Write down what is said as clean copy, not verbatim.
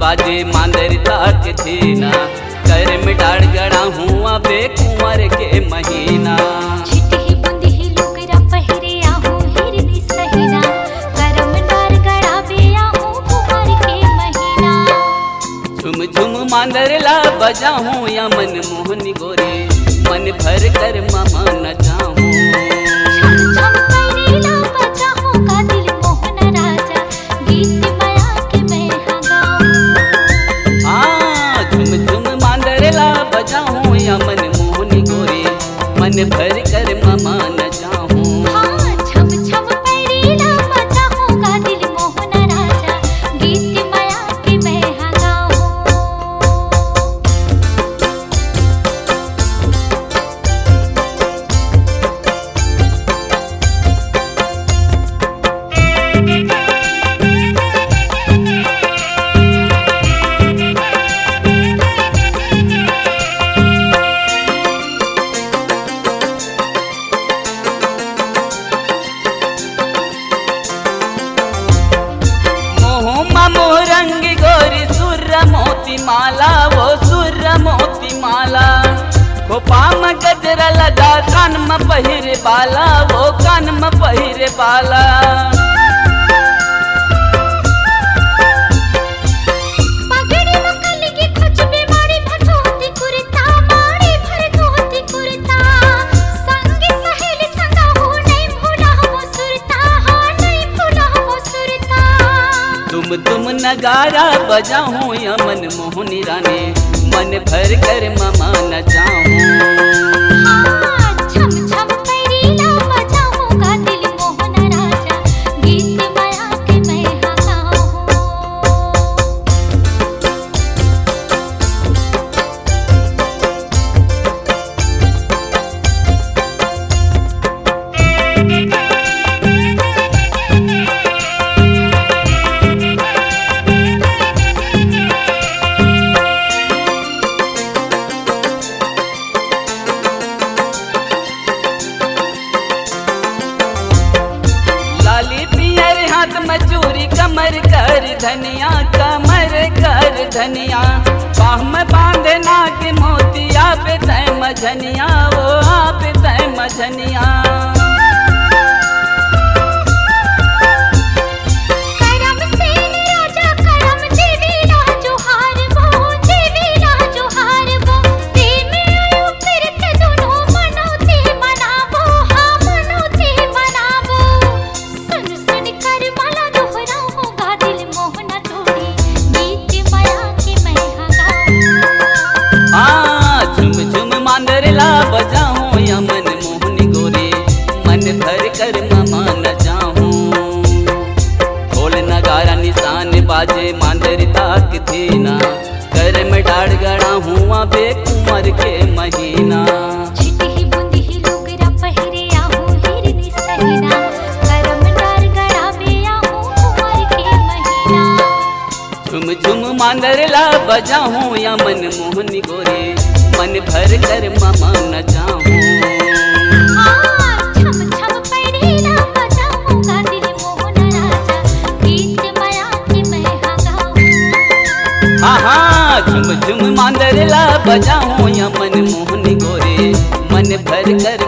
बाजे मांदर ताक थीना, कर में डाड़ गड़ा हुआ बे कुंवर के महीना। छिटही बुंदही लुगरा पहिरे आहूं हिरनी सहीना, कर में डाड़ गड़ा बे आहूं कुंवर के महीना। झुम झुम मांदर ला बजा हूँ या मन मोहनी गोरे, मन भर कर मामा न जाऊँ। छम छम पैरीला बजा हूँ का दिल मोहन राजा, गीत माया के मैं हाँ गाऊं। हाँ झुम झुम मांदर ला बजा हूँ या मन मोहनी गोरे, मन भर कर मामा न जाऊँ। हाँ छम छम पैरीला बजा हूँ का दिल मोहन राजा, गीत माया के मैं हाँ गाऊं। मोरंग गोरी सुर्र मोती माला, वो सुर्र मोती माला। खोपा में गजरा लगा कान में पहिरे बाला, वो कान में पहिरे बाला। पगड़ी में कलगी खुशबू मारी भटोती कुर्ता, मारी भटोती कुर्ता। संगी सहेली संगा हो नहीं भूला वो सुरता, हाँ नहीं भूला वो सुरता। तुम नगारा बजा हूँ या मन मोहनी रानी, मन भर कर मामा न जाऊँ। हाँ छम छम पैरीला बजा हूँ का दिल मोहन राजा, गीत माया के मैं हाँ गाऊं। लाली पियर हाथ मचूरी, कमर कर धनिया, कमर कर धनिया। बाह में बांधे नाग मोतिया, पे तय मझनिया, वो आप तय मझनिया। करम सेन राजा करम देवीला जोहार वो, देवीला जोहार वो। प्रेम आयु फिरत दोनों मनोते मनावो, हाँ मनोते मनावो। सुन सुन कर माला दोहराऊं होगा दिल मोहना तोड़ी, गीत माया के मैं हाँ गाऊं। हाँ झुम झुम मांदर ला बजा हूँ या मन मोहनी गोरे, मन भर कर मामा न जाऊँ। ढोल नगारा निशान बाजे मांदर ताक थीना, कर में डाड़ गड़ा हुआ बे कुंवर के महीना। छिटही बुंदही लुगरा पहिरे आहूं हिरनी सहीना, करम डार गड़ा बे आहूं कुंवर के महीना। झुम झुम मांदर ला बजा हूँ या मन मोहनी गोरे, मन भर कर मामा न जाऊँ। हाँ छम छम पैरीला बजा हूँ का दिल मोहन राजा, गीत माया के मैं हाँ गाऊं। हाँ हाँ झुम झुम मांदर ला बजा हूँ या मन मोहनी गोरे, मन भर कर